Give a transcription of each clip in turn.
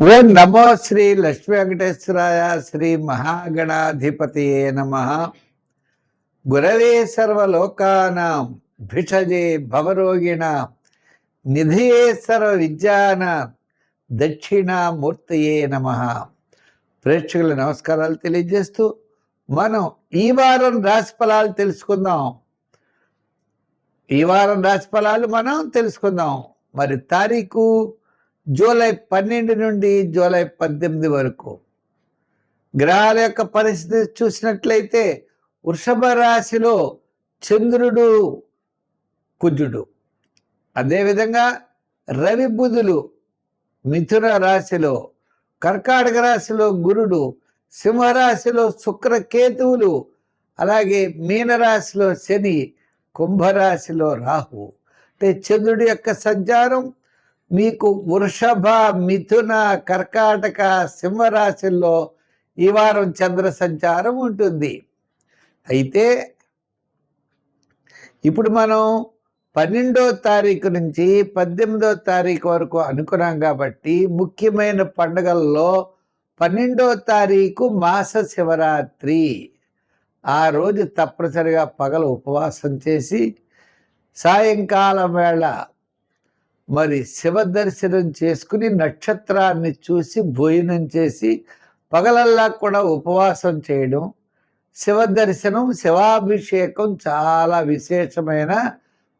ఓం నమో శ్రీ లక్ష్మీ వెంకటేశ్వరాయ శ్రీ మహాగణాధిపతియే నమః. గురవే సర్వలోకానాం భిషజే భవరోగిణాం నిధియే సర్వ విద్యానాం దక్షిణామూర్తయే నమః. ప్రేక్షకుల నమస్కారాలు తెలియజేస్తూ మనం ఈ వారం రాశి ఫలాలు తెలుసుకుందాం. ఈ వారం రాశి ఫలాలు మనం తెలుసుకుందాం. మరి తారీఖు జూలై 12 నుండి జూలై 18 వరకు గ్రహాల యొక్క పరిస్థితి చూసినట్లయితే వృషభ రాశిలో చంద్రుడు కుజుడు, అదేవిధంగా రవి బుధులు మిథున రాశిలో, కర్కాటక రాశిలో గురుడు, సింహరాశిలో శుక్రకేతువులు, అలాగే మీనరాశిలో శని, కుంభరాశిలో రాహు. అంటే చంద్రుడి యొక్క సంచారం మీకు వృషభ, మిథున, కర్కాటక, సింహరాశుల్లో ఈ వారం చంద్ర సంచారం ఉంటుంది. అయితే ఇప్పుడు మనం 12వ తారీఖు నుంచి 18వ తారీఖు వరకు అనుకున్నాం కాబట్టి ముఖ్యమైన పండుగల్లో 12వ తారీఖు మాస శివరాత్రి. ఆ రోజు తప్పనిసరిగా పగలు ఉపవాసం చేసి సాయంకాలం వేళ మరి శివ దర్శనం చేసుకుని నక్షత్రాన్ని చూసి భోజనం చేసి పగలల్లా కూడా ఉపవాసం చేయడం, శివ దర్శనం, శివాభిషేకం చాలా విశేషమైన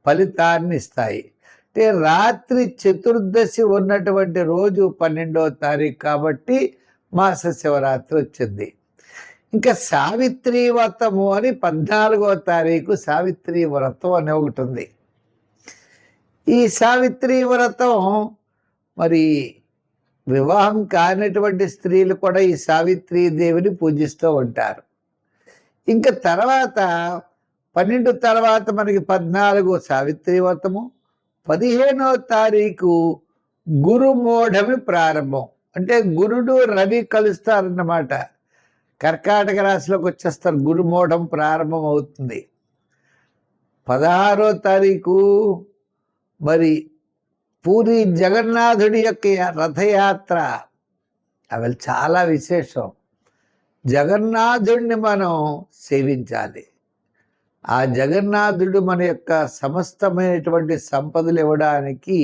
ఫలితాన్ని ఇస్తాయి. అంటే రాత్రి చతుర్దశి ఉన్నటువంటి రోజు 12వ తారీఖు కాబట్టి మాస శివరాత్రి వచ్చింది. ఇంకా సావిత్రి వ్రతము అని 14వ తారీఖు సావిత్రి వ్రతం అని ఒకటి ఉంది. ఈ సావిత్రి వ్రతం మరి వివాహం కానిటువంటి స్త్రీలు కూడా ఈ సావిత్రీ దేవిని పూజిస్తూ ఉంటారు. ఇంకా తర్వాత 12 తర్వాత మనకి 14 సావిత్రి వ్రతము, 15వ తారీఖు గురుమూఢమి ప్రారంభం. అంటే గురుడు రవి కలుస్తారన్నమాట. కర్కాటక రాశిలోకి వచ్చేస్తారు, గురుమూఢం ప్రారంభం అవుతుంది. 16వ తారీఖు మరి పూరి జగన్నాథుడి యొక్క రథయాత్ర. అవి చాలా విశేషం. జగన్నాథుడిని మనం సేవించాలి. ఆ జగన్నాథుడు మన యొక్క సమస్తమైనటువంటి సంపదలు ఇవ్వడానికి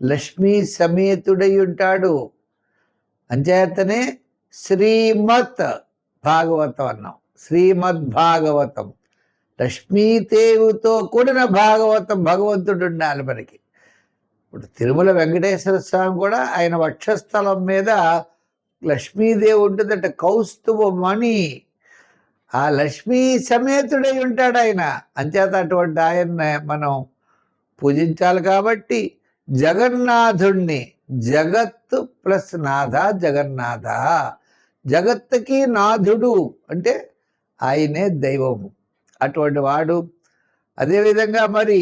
లక్ష్మీ సమేతుడై ఉంటాడు. అంచేతనే శ్రీమద్ భాగవతం అన్నాం. శ్రీమద్ భాగవతం, లక్ష్మీదేవితో కూడిన భాగవతం, భగవంతుడు ఉండాలి మనకి. ఇప్పుడు తిరుమల వెంకటేశ్వర స్వామి కూడా ఆయన వక్షస్థలం మీద లక్ష్మీదేవి ఉంటుందట, కౌస్తుభమణి. ఆ లక్ష్మీ సమేతుడై ఉంటాడు ఆయన. అంచేత అటువంటి ఆయన్ని మనం పూజించాలి. కాబట్టి జగన్నాథుణ్ణి, జగత్తు ప్లస్ నాథ జగన్నాథ, జగత్తుకి నాథుడు అంటే ఆయనే దైవము, అటువంటి వాడు. అదేవిధంగా మరి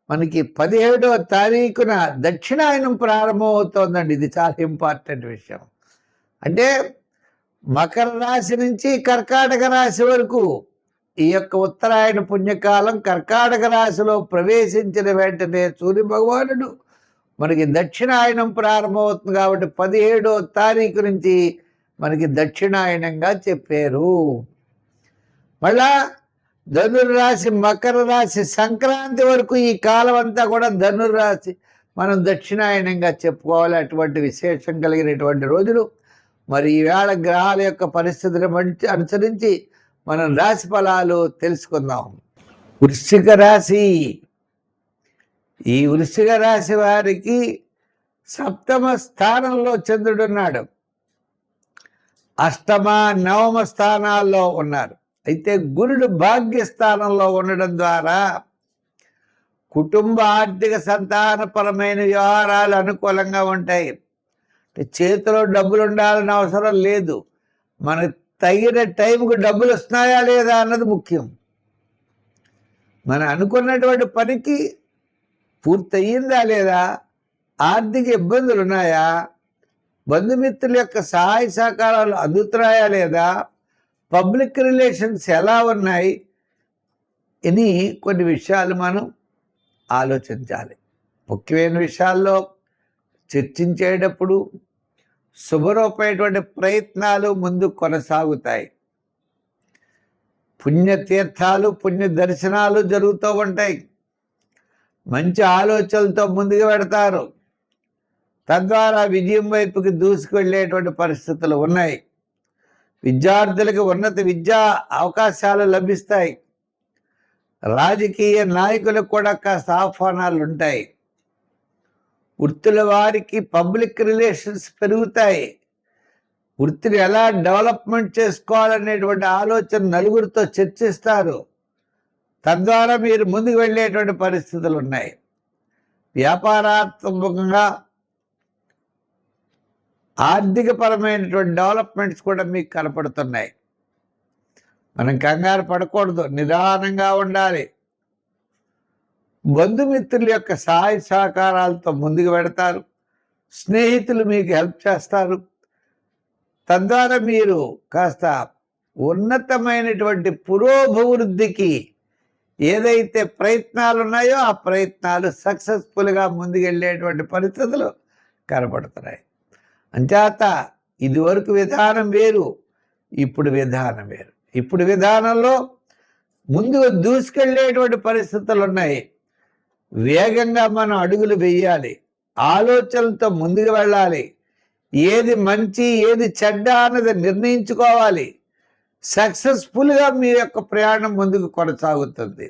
మనకి 17వ తారీఖున దక్షిణాయనం ప్రారంభం అవుతోందండి. ఇది చాలా ఇంపార్టెంట్ విషయం. అంటే మకర రాశి నుంచి కర్కాటక రాశి వరకు ఈ యొక్క ఉత్తరాయణ పుణ్యకాలం కర్కాటక రాశిలో ప్రవేశించిన వెంటనే సూర్య భగవానుడు మనకి దక్షిణాయనం ప్రారంభమవుతుంది. కాబట్టి 17వ తారీఖు నుంచి మనకి దక్షిణాయనంగా చెప్పారు. మళ్ళా ధనుర్రాశి, మకర రాశి, సంక్రాంతి వరకు ఈ కాలం అంతా కూడా ధనుర్రాశి మనం దక్షిణాయనంగా చెప్పుకోవాలి. అటువంటి విశేషం కలిగినటువంటి రోజులు. మరి ఈవేళ గ్రహాల యొక్క పరిస్థితిని అనుసరించి మనం రాశి ఫలాలు తెలుసుకుందాం. వృశ్చిక రాశి. ఈ వృశ్చిక రాశి వారికి 7వ స్థానంలో చంద్రుడున్నాడు, 8వ, 9వ స్థానాల్లో ఉన్నారు. అయితే గురుడు భాగ్యస్థానంలో ఉండడం ద్వారా కుటుంబ ఆర్థిక సంతానపరమైన వ్యవహారాలు అనుకూలంగా ఉంటాయి. చేతిలో డబ్బులు ఉండాలని అవసరం లేదు, మనకు తగిన టైంకు డబ్బులు వస్తున్నాయా లేదా అన్నది ముఖ్యం. మనం అనుకున్నటువంటి పనికి పూర్తయిందా లేదా, ఆర్థిక ఇబ్బందులు ఉన్నాయా, బంధుమిత్రుల యొక్క సహాయ సహకారాలు అందుతున్నాయా లేదా, పబ్లిక్ రిలేషన్స్ ఎలా ఉన్నాయి, ఇని కొన్ని విషయాలు మనం ఆలోచించాలి. ముఖ్యమైన విషయాల్లో చర్చించేటప్పుడు శుభరూపమైనటువంటి ప్రయత్నాలు ముందు కొనసాగుతాయి. పుణ్యతీర్థాలు, పుణ్య దర్శనాలు జరుగుతూ ఉంటాయి. మంచి ఆలోచనలతో ముందుకు పెడతారు. తద్వారా విజయం వైపుకి దూసుకువెళ్ళేటువంటి పరిస్థితులు ఉన్నాయి. విద్యార్థులకు ఉన్నత విద్యా అవకాశాలు లభిస్తాయి. రాజకీయ నాయకులకు కూడా కాస్త ఆహ్వానాలు ఉంటాయి. వృత్తుల వారికి పబ్లిక్ రిలేషన్స్ పెరుగుతాయి. వృత్తిని ఎలా డెవలప్మెంట్ చేసుకోవాలనేటువంటి ఆలోచన నలుగురితో చర్చిస్తారు. తద్వారా మీరు ముందుకు వెళ్ళేటువంటి పరిస్థితులు ఉన్నాయి. వ్యాపారాత్మకంగా ఆర్థికపరమైనటువంటి డెవలప్మెంట్స్ కూడా మీకు కనపడుతున్నాయి. మనం కంగారు పడకూడదు, నిదానంగా ఉండాలి. బంధుమిత్రుల యొక్క సహాయ సహకారాలతో ముందుకు పెడతారు. స్నేహితులు మీకు హెల్ప్ చేస్తారు. తద్వారా మీరు కాస్త ఉన్నతమైనటువంటి పురోభివృద్ధికి ఏదైతే ప్రయత్నాలు ఉన్నాయో ఆ ప్రయత్నాలు సక్సెస్ఫుల్గా ముందుకెళ్ళేటువంటి పరిస్థితులు కనపడుతున్నాయి. అంచేత ఇదివరకు విధానం వేరు, ఇప్పుడు విధానం వేరు. ఇప్పుడు విధానంలో ముందుకు దూసుకెళ్ళేటువంటి పరిస్థితులు ఉన్నాయి. వేగంగా మనం అడుగులు వేయాలి. ఆలోచనలతో ముందుకు వెళ్ళాలి. ఏది మంచి ఏది చెడ్డ అన్నది నిర్ణయించుకోవాలి. సక్సెస్ఫుల్గా మీ యొక్క ప్రయాణం ముందుకు కొనసాగుతుంది.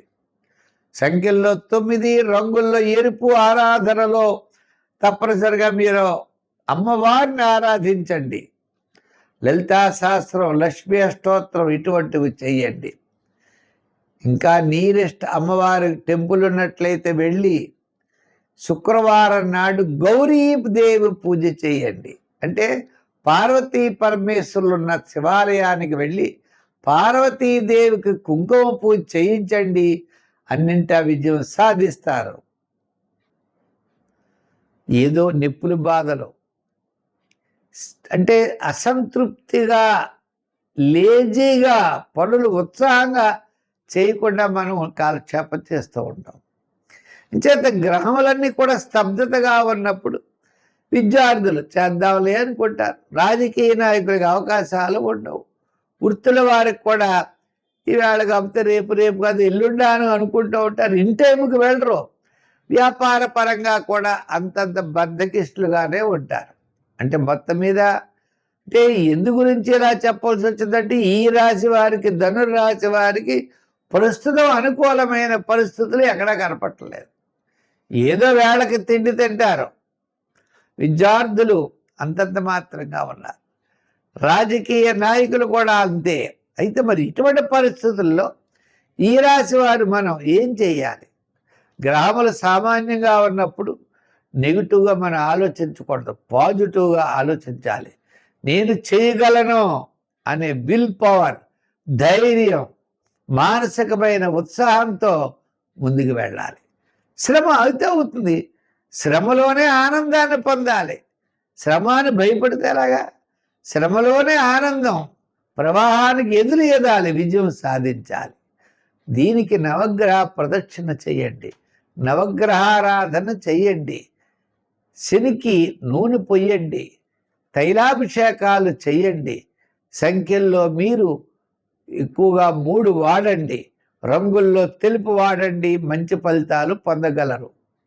సంఖ్యల్లో 9, రంగుల్లో ఎరుపు ఆరాధనలో తప్పనిసరిగా మీరు అమ్మవారిని ఆరాధించండి. లలితా శాస్త్రం, లక్ష్మీ అష్టోత్తరం ఇటువంటివి చేయండి. ఇంకా నీరెస్ట్ అమ్మవారి టెంపుల్ ఉన్నట్లయితే వెళ్ళి శుక్రవారం నాడు గౌరీదేవి పూజ చేయండి. అంటే పార్వతీ పరమేశ్వరులు ఉన్న శివాలయానికి వెళ్ళి పార్వతీదేవికి కుంకుమ పూజ చేయించండి. అన్నింటా విజయం సాధిస్తారు. ఏదో నిప్పులు బాధలు అంటే అసంతృప్తిగా, లేజీగా, పనులు ఉత్సాహంగా చేయకుండా మనం కాలక్షేపం చేస్తూ ఉంటాం. ఇంచేత గ్రహములన్నీ కూడా స్తబ్దతగా ఉన్నప్పుడు విద్యార్థులు చేద్దాంలే అనుకుంటారు. రాజకీయ నాయకులకు అవకాశాలు ఉండవు. వృత్తుల వారికి కూడా ఈవేళ కాకపోతే రేపు కాదు ఎల్లుండాను అనుకుంటూ ఉంటారు. ఇన్ టైంకి వెళ్ళరు. వ్యాపార పరంగా కూడా అంతంత బద్ధకిష్టులుగానే ఉంటారు. అంటే మొత్తం మీద అంటే ఎందు గురించి ఇలా చెప్పాల్సి వచ్చిందంటే ఈ రాశి వారికి, ధనుర్రాశి వారికి ప్రస్తుతం అనుకూలమైన పరిస్థితులు ఎక్కడా కనపట్టలేదు. ఏదో వేళకి తిండి తింటారు. విద్యార్థులు అంతంత మాత్రంగా ఉన్నారు. రాజకీయ నాయకులు కూడా అంతే. అయితే మరి ఇటువంటి పరిస్థితుల్లో ఈ రాశి వారు మనం ఏం చేయాలి? గ్రహములు సామాన్యంగా ఉన్నప్పుడు నెగిటివ్గా మనం ఆలోచించకూడదు, పాజిటివ్గా ఆలోచించాలి. నేను చేయగలను అనే విల్ పవర్, ధైర్యం, మానసికమైన ఉత్సాహంతో ముందుకు వెళ్ళాలి. శ్రమ అయితే అవుతుంది. శ్రమలోనే ఆనందాన్ని పొందాలి. శ్రమాన్ని భయపడితే ఎలాగా? శ్రమలోనే ఆనందం. ప్రవాహానికి ఎదురు ఎదాలి, విజయం సాధించాలి. దీనికి నవగ్రహ ప్రదక్షిణ చెయ్యండి, నవగ్రహారాధన చెయ్యండి, శనికి నూనె పొయ్యండి, తైలాభిషేకాలు చెయ్యండి. సంఖ్యల్లో మీరు ఎక్కువగా 3 వాడండి. రంగుల్లో తెలుపు వాడండి. మంచి ఫలితాలు పొందగలరు.